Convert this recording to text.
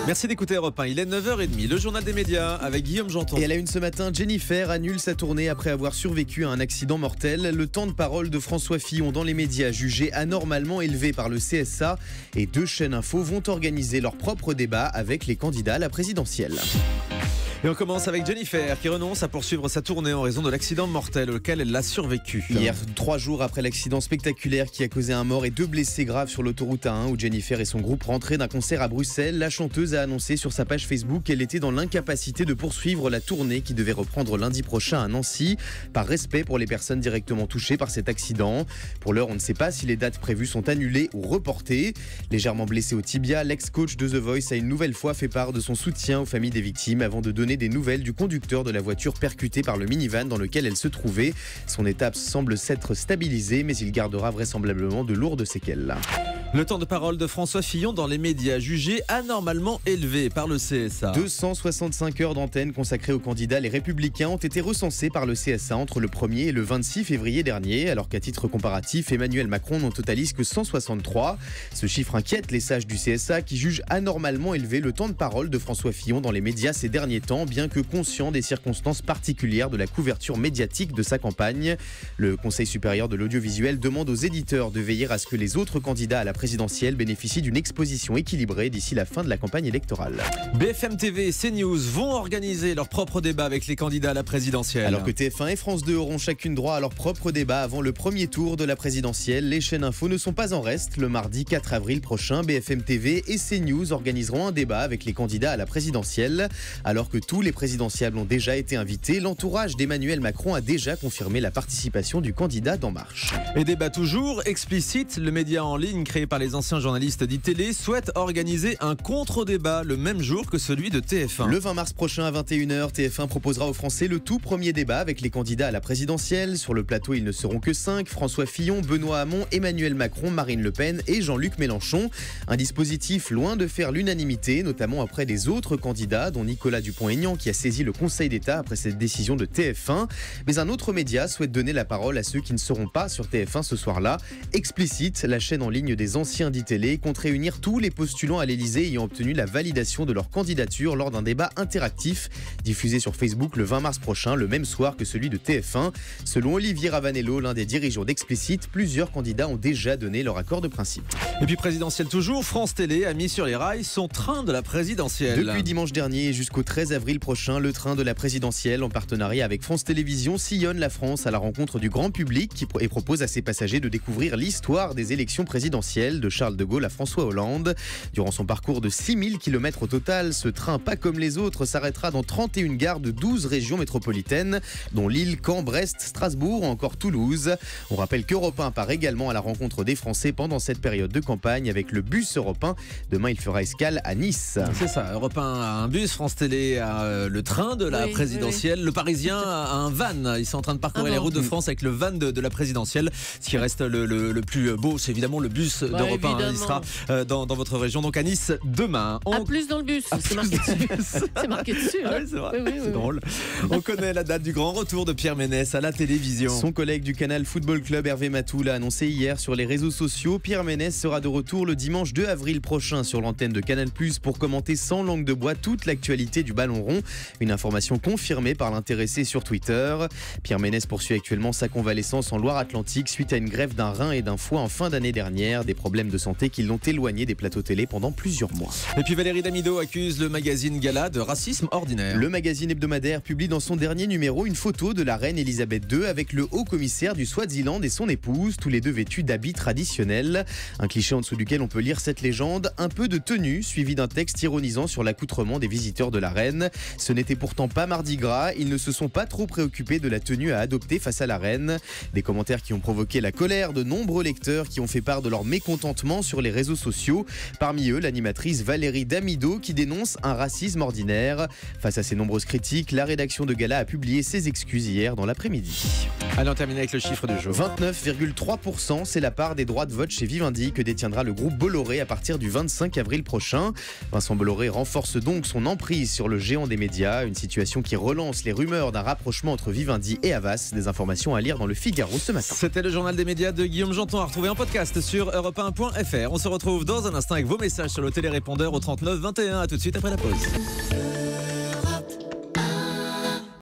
Merci d'écouter Europe 1. Il est 9h30, le journal des médias avec Guillaume Janton. Et à la une ce matin, Jennifer annule sa tournée après avoir survécu à un accident mortel. Le temps de parole de François Fillon dans les médias jugé anormalement élevé par le CSA. Et 2 chaînes info vont organiser leur propre débat avec les candidats à la présidentielle. Et on commence avec Jennifer qui renonce à poursuivre sa tournée en raison de l'accident mortel auquel elle a survécu. Hier, 3 jours après l'accident spectaculaire qui a causé un mort et 2 blessés graves sur l'autoroute A1 où Jennifer et son groupe rentraient d'un concert à Bruxelles, la chanteuse a annoncé sur sa page Facebook qu'elle était dans l'incapacité de poursuivre la tournée qui devait reprendre lundi prochain à Nancy, par respect pour les personnes directement touchées par cet accident. Pour l'heure, on ne sait pas si les dates prévues sont annulées ou reportées. Légèrement blessé au tibia, l'ex-coach de The Voice a une nouvelle fois fait part de son soutien aux familles des victimes avant de donner des nouvelles du conducteur de la voiture percutée par le minivan dans lequel elle se trouvait. Son état semble s'être stabilisé, mais il gardera vraisemblablement de lourdes séquelles. Le temps de parole de François Fillon dans les médias jugé anormalement élevé par le CSA. 265 heures d'antenne consacrées aux candidats Les Républicains ont été recensées par le CSA entre le 1er et le 26 février dernier, alors qu'à titre comparatif, Emmanuel Macron n'en totalise que 163. Ce chiffre inquiète les sages du CSA qui jugent anormalement élevé le temps de parole de François Fillon dans les médias ces derniers temps, bien que conscient des circonstances particulières de la couverture médiatique de sa campagne. Le Conseil supérieur de l'audiovisuel demande aux éditeurs de veiller à ce que les autres candidats à la présidentielle bénéficient d'une exposition équilibrée d'ici la fin de la campagne électorale. BFM TV et CNews vont organiser leur propre débat avec les candidats à la présidentielle. Alors que TF1 et France 2 auront chacune droit à leur propre débat avant le premier tour de la présidentielle, les chaînes info ne sont pas en reste. Le mardi 4 avril prochain, BFM TV et CNews organiseront un débat avec les candidats à la présidentielle. Alors que tous les présidentiables ont déjà été invités, l'entourage d'Emmanuel Macron a déjà confirmé la participation du candidat d'En Marche. Et débat toujours explicite, le média en ligne créé par les anciens journalistes d'ITélé souhaite organiser un contre-débat le même jour que celui de TF1. Le 20 mars prochain à 21h, TF1 proposera aux Français le tout premier débat avec les candidats à la présidentielle. Sur le plateau, ils ne seront que 5, François Fillon, Benoît Hamon, Emmanuel Macron, Marine Le Pen et Jean-Luc Mélenchon. Un dispositif loin de faire l'unanimité, notamment après des autres candidats, dont Nicolas Dupont-Aignan qui a saisi le Conseil d'État après cette décision de TF1. Mais un autre média souhaite donner la parole à ceux qui ne seront pas sur TF1 ce soir-là. Explicite, la chaîne en ligne des anciens d'ITélé, compte réunir tous les postulants à l'Élysée ayant obtenu la validation de leur candidature lors d'un débat interactif diffusé sur Facebook le 20 mars prochain, le même soir que celui de TF1. Selon Olivier Ravanello, l'un des dirigeants d'Explicite, plusieurs candidats ont déjà donné leur accord de principe. Et puis présidentielle toujours, France Télé a mis sur les rails son train de la présidentielle. Depuis dimanche dernier jusqu'au 13 avril prochain, le train de la présidentielle, en partenariat avec France Télévisions, sillonne la France à la rencontre du grand public et propose à ses passagers de découvrir l'histoire des élections présidentielles de Charles de Gaulle à François Hollande. Durant son parcours de 6000 km au total, ce train, pas comme les autres, s'arrêtera dans 31 gares de 12 régions métropolitaines, dont Lille, Caen, Brest, Strasbourg ou encore Toulouse. On rappelle qu'Europe 1 part également à la rencontre des Français pendant cette période de campagne avec le bus Europe 1. Demain, il fera escale à Nice. C'est ça, Europe 1 a un bus, France Télé a le train de la présidentielle, le Parisien a un van. Ils sont en train de parcourir les routes de France avec le van de la présidentielle. Ce qui reste le plus beau, c'est évidemment le bus d'Europe 1. Il sera dans votre région, donc à Nice demain. À plus dans le bus, c'est marqué dessus. C'est marqué dessus. Ah oui, c'est vrai. C'est drôle. On connaît la date du grand retour de Pierre Ménès à la télévision. Son collègue du Canal Football Club, Hervé Matou, l'a annoncé hier sur les réseaux sociaux. Pierre Ménès sera de retour le dimanche 2 avril prochain sur l'antenne de Canal+ pour commenter sans langue de bois toute l'actualité du ballon rond. Une information confirmée par l'intéressé sur Twitter. Pierre Ménès poursuit actuellement sa convalescence en Loire-Atlantique suite à une greffe d'un rein et d'un foie en fin d'année dernière. Des problèmes de santé qui l'ont éloigné des plateaux télé pendant plusieurs mois. Et puis Valérie Damido accuse le magazine Gala de racisme ordinaire. Le magazine hebdomadaire publie dans son dernier numéro une photo de la reine Elisabeth II avec le haut commissaire du Swaziland et son épouse, tous les deux vêtus d'habits traditionnels. Un cliché en dessous duquel on peut lire cette légende, un peu de tenue, suivi d'un texte ironisant sur l'accoutrement des visiteurs de la reine. Ce n'était pourtant pas Mardi Gras, ils ne se sont pas trop préoccupés de la tenue à adopter face à la reine. Des commentaires qui ont provoqué la colère de nombreux lecteurs qui ont fait part de leur mécontentement sur les réseaux sociaux. Parmi eux, l'animatrice Valérie Damido qui dénonce un racisme ordinaire. Face à ces nombreuses critiques, la rédaction de Gala a publié ses excuses hier dans l'après-midi. Allez, on termine avec le chiffre du jour. 29,3%, c'est la part des droits de vote chez Vivendi que détiendra le groupe Bolloré à partir du 25 avril prochain. Vincent Bolloré renforce donc son emprise sur le géant temps des médias. Une situation qui relance les rumeurs d'un rapprochement entre Vivendi et Havas. Des informations à lire dans le Figaro ce matin. C'était le journal des médias de Guillaume Janton, à retrouver en podcast sur europe1.fr. On se retrouve dans un instant avec vos messages sur le télérépondeur au 39 21. A tout de suite après la pause.